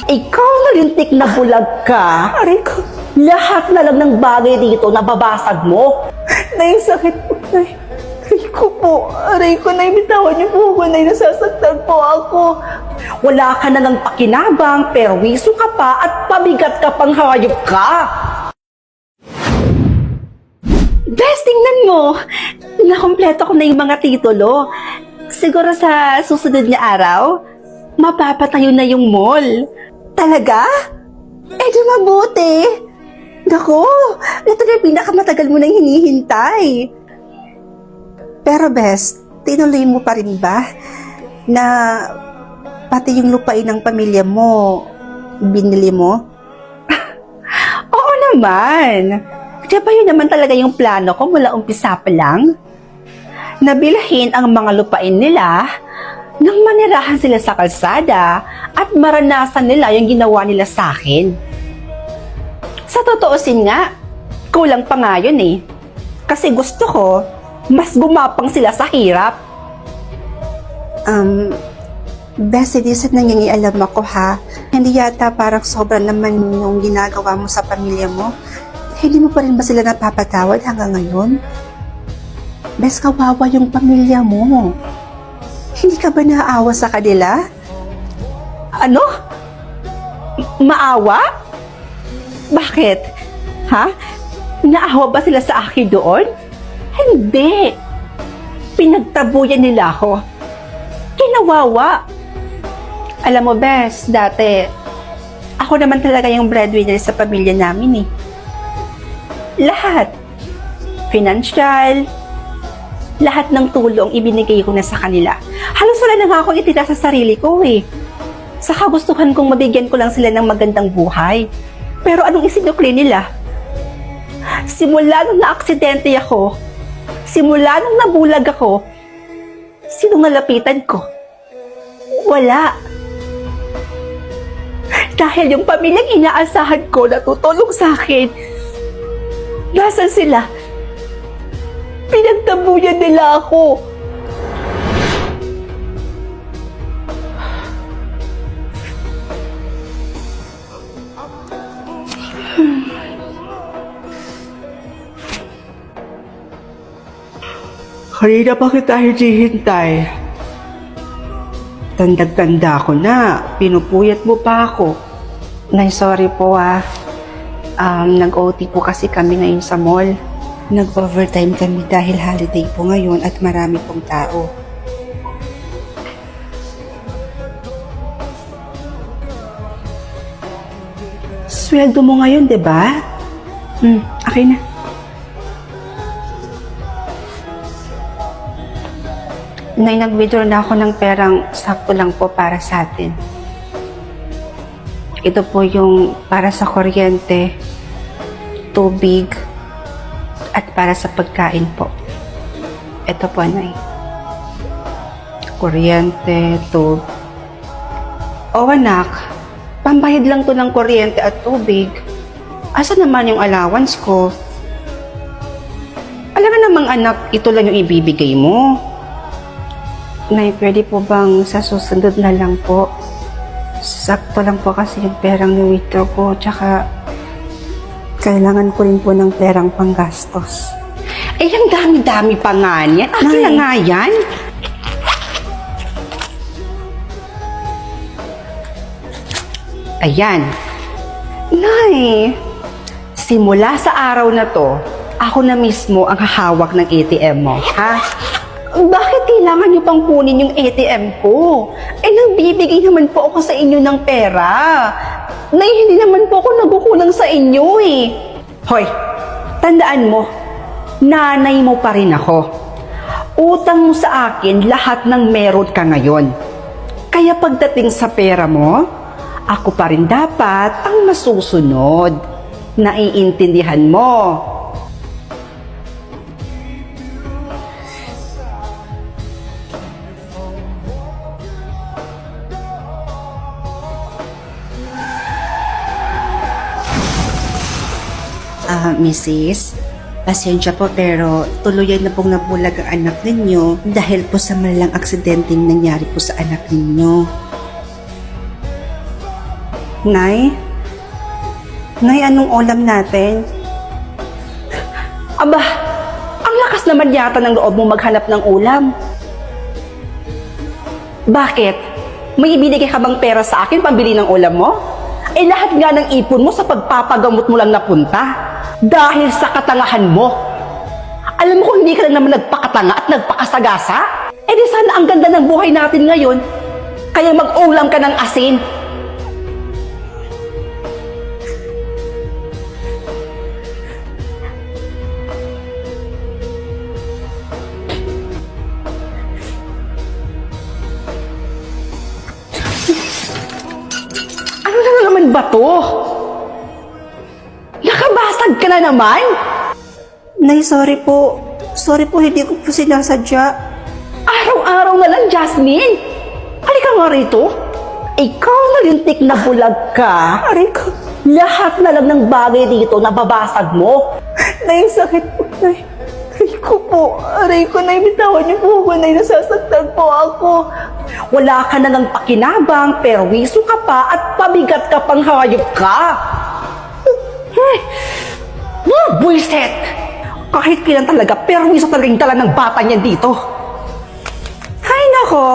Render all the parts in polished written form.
Ikaw na lintik na bulag ka. Aray ko. Lahat na lang ng bagay dito nababasag mo. Nay, sakit po, Nay. Aray ko po. Aray ko, Nay. Bitawan niyo po ako, Nay. Nasasaktan po ako. Wala ka na ng pakinabang, perwiso ka pa at pabigat ka pang hayop ka. Bes, tingnan mo. Nakompleto ko na yung mga titulo. Siguro sa susunod na araw, mapapatayo na yung mall. Talaga? Eh di mabuti. Naku, ito na yung pinakamatagal mo nang hinihintay. Pero Bes, tinuloy mo pa rin ba na pati yung lupain ng pamilya mo, binili mo? Oo naman. Di ba yun naman talaga yung plano ko mula umpisa pa lang? Nabilhin ang mga lupain nila nang manirahan sila sa kalsada at maranasan nila yung ginawa nila sa akin. Sa totoosin nga, kulang pa nga yun eh. Kasi gusto ko, mas gumapang sila sa hirap. Bes, hindi sa nangingialam ako ha. Hindi yata parang sobra naman yung ginagawa mo sa pamilya mo. Hindi mo pa rin ba sila napapatawad hanggang ngayon? Bes, kawawa yung pamilya mo. Hindi ka ba naaawa sa kanila? Ano? Maawa? Bakit? Ha? Naawa ba sila sa akin doon? Hindi. Pinagtabuyan nila ako. Kinawawa. Alam mo, Bes, dati, ako naman talaga yung breadwinner sa pamilya namin eh. Lahat. Financial, lahat ng tulong ibinigay ko na sa kanila. Halos wala na nga ako itira sa sarili ko eh. Sa kagustuhan kong mabigyan ko lang sila ng magandang buhay. Pero anong isinukli nila? Simula nung na-aksidente ako, simula nung nabulag ako, sino nalapitan ko? Wala. Dahil yung pamilyang inaasahan ko na tutulong sa akin, nasan sila? Pinagtabuyan nila ako. Kanina pa kita hinihintay. Tandag-tanda ko na. Pinupuyat mo pa ako. Nay, sorry po ah. Nag-OT po kasi kami ngayon sa mall. Nag-overtime kami dahil holiday po ngayon at marami pong tao. Sweldo mo ngayon, di ba? Okay na. Nay, nag-withdraw na ako ng perang sakto lang po para sa atin. Ito po yung para sa kuryente, tubig, at para sa pagkain po. Ito po, Nay. Kuryente, tubig. O anak, pambayad lang to ng kuryente at tubig. Asa naman yung allowance ko? Alam nga namang anak, ito lang yung ibibigay mo. Nay, pwede po bang sa susunod na lang po? Sakto lang po kasi yung perang ni-withdraw ko, tsaka kailangan ko rin po ng perang panggastos. Eh, ang dami-dami pa nga niyan. Akin na nga yan. Ayan. Nay, simula sa araw na to, ako na mismo ang hahawak ng ATM mo, ha? Bakit kailangan niyo pang kunin yung ATM ko? Eh, nagbibigay naman po ako sa inyo ng pera. Nay, hindi naman po ako nagkukulang sa inyo eh. Hoy, tandaan mo, nanay mo pa rin ako. Utang mo sa akin lahat ng meron ka ngayon. Kaya pagdating sa pera mo, ako pa rin dapat ang masusunod. Naiintindihan mo. Mrs., pasensya po pero tuluyan na pong nabulag ang anak ninyo dahil po sa malalang aksidenteng nangyari po sa anak ninyo. Nay? Nay, anong ulam natin? Aba, ang lakas naman yata ng loob mo maghanap ng ulam. Bakit? May ibinigay ka bang pera sa akin pambili ng ulam mo? Eh lahat nga ng ipon mo sa pagpapagamot mo lang napunta. Dahil sa katangahan mo. Alam mo kung hindi ka lang naman nagpakatanga at nagpakasagasa? Eh di sana ang ganda ng buhay natin ngayon. Kaya mag-ulam ka ng asin. Ano na naman ba to? Nakabasag ka na naman? Nay, sorry po. Sorry po, hindi ko po sinasadya. Araw-araw na lang, Jasmine. Halika nga rito. Ikaw na lintik na bulag ka. Aray ko. Lahat na lang ng bagay dito nababasag mo. Nay, sakit po, Nay. Aray ko po. Aray ko, Nay. Bitawan niyo po ako, Nay. Nasasaktan po ako. Wala ka na ng pakinabang, perwiso ka pa at pabigat ka pang hayop ka. Buisit! Kahit kailan talaga, perwiso talagang dala ng bata niyan dito. Ay, nako.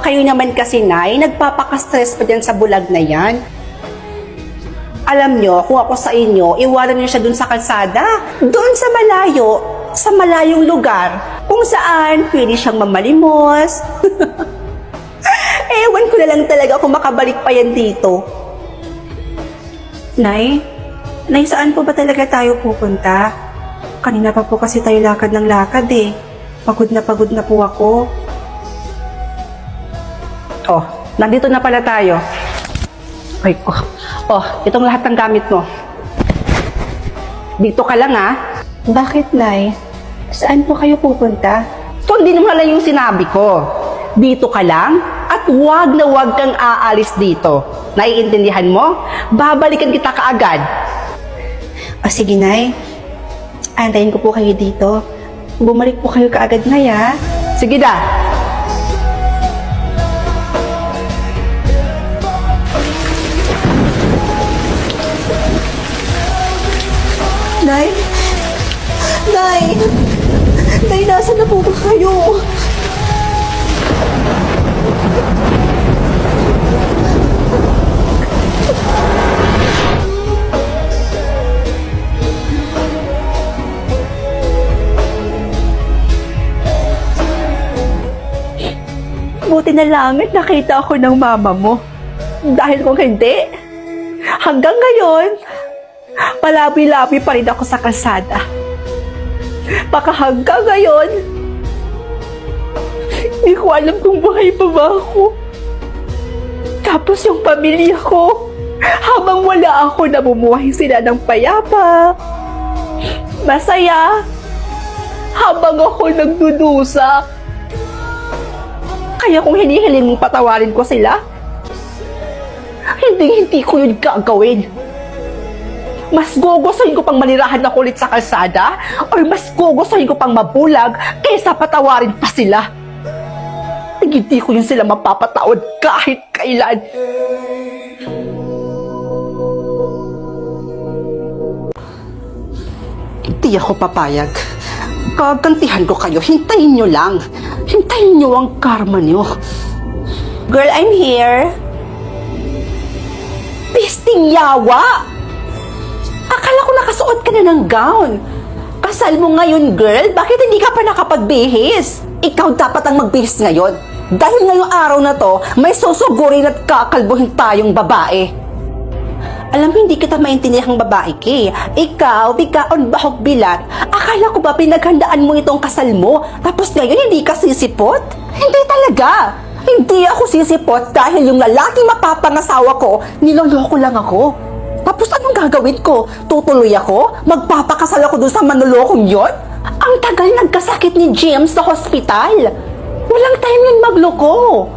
Kayo naman kasi, Nay. Nagpapaka-stress pa dyan sa bulag na yan. Alam nyo, kung ako sa inyo, iwanan nyo siya dun sa kalsada. Doon sa malayo, sa malayong lugar, kung saan pwede siyang mamalimos. Ewan ko na lang talaga kung makabalik pa yan dito. Nay, saan po ba talaga tayo pupunta? Kanina pa po kasi tayo lakad ng lakad eh. Pagod na po ako. Oh, nandito na pala tayo. Ay ko. Oh, itong lahat ng gamit mo. Dito ka lang ah. Bakit, Nay? Saan po kayo pupunta? Sundin mo na lang yung sinabi ko. Dito ka lang at wag na wag kang aalis dito. Naiintindihan mo? Babalikan kita kaagad. O sige, Nay. Antayin ko po kayo dito. Bumalik po kayo kaagad, Nay, ha? Sige na. Nay? Nay, nasa na po ba kayo? Buti na langit nakita ako ng mama mo. Dahil kung hindi, hanggang ngayon, palabi-labi pa rin ako sa kalsada. Baka hanggang ngayon, hindi ko alam kung buhay pa ba ako. Tapos yung pamilya ko, habang wala ako, namumuhay sila ng payapa, masaya, habang ako nagdudusa. Kaya kung hinihiling mong patawarin ko sila, hindi ko yun gagawin. Mas gugustuhin ko pang manirahan ako ulit sa kalsada or mas gugustuhin ko pang mabulag kaysa patawarin pa sila. Hindi ko yun sila mapapatawad kahit kailan. Hindi ako papayag. Gagantihan ko kayo. Hintayin nyo lang. Hintayin nyo ang karma nyo. Girl, I'm here. Pisting yawa! Akala ko nakasuot ka na ng gown. Kasal mo ngayon, girl. Bakit hindi ka pa nakapagbihis? Ikaw dapat ang magbihis ngayon. Dahil ngayong araw na to, may susugurin at kakalbuhin tayong babae. Alam mo, hindi kita maintindihang babae, Kay. Ikaw, bigkaon bahog bilat. Akala ko ba pinaghandaan mo itong kasal mo, tapos ngayon hindi ka sisipot? Hindi talaga. Hindi ako sisipot dahil yung lalaki mapapangasawa ko, niloloko lang ako. Tapos anong gagawin ko? Tutuloy ako? Magpapakasal ako dun sa manlolokong yon? Ang tagal nagkasakit ni James sa hospital. Walang time yun magloko.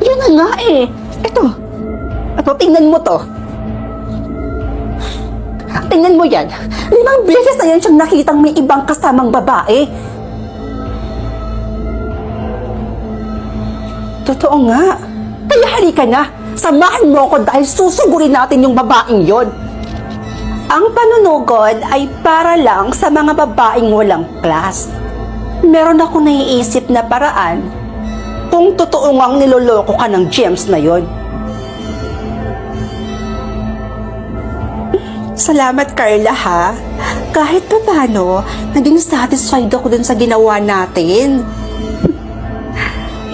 Yun na nga eh. Ito, tingnan mo to. Tingnan mo yan. 5 beses na yan siyang nakitang may ibang kasamang babae. Totoo nga. Kaya halika na. Samahan mo ako dahil susugurin natin yung babaeng yon. Ang panunugod ay para lang sa mga babaeng walang class. Meron ako naiisip na paraan Kung totoo ngang niloloko ka ng James na yon. Salamat, Carla, ha? Kahit pa paano, naging satisfied ako dun sa ginawa natin.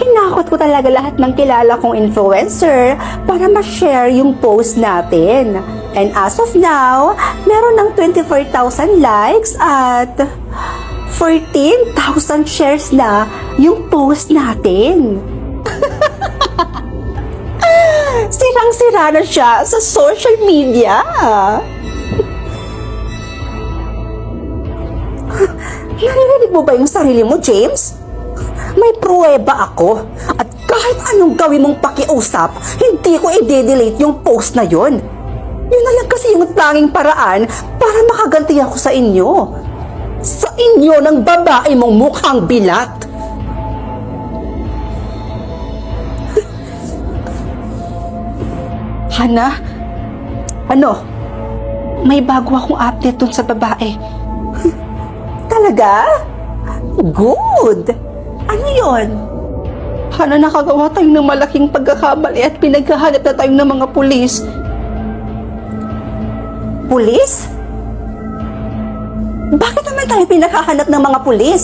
Hinakot ko talaga lahat ng kilala kong influencer para ma-share yung post natin. And as of now, meron ng 24,000 likes at 14,000 shares na yung post natin. Sirang-sira na siya sa social media. Naririnig mo ba yung sarili mo, James? May pruweba ako. At kahit anong gawin mong pakiusap, hindi ko i-delete yung post na yon. Yun na lang kasi yung tanging paraan para makaganti ako sa inyo. Sa inyo ng babae mong mukhang bilat. Hana, Ano? may bago akong update dun sa babae. Talaga? Good! Ano yon? Hana, nakagawa tayo ng malaking pagkakamali at pinaghahanap na tayo ng mga pulis. Pulis? Bakit naman tayo pinakahanap ng mga pulis?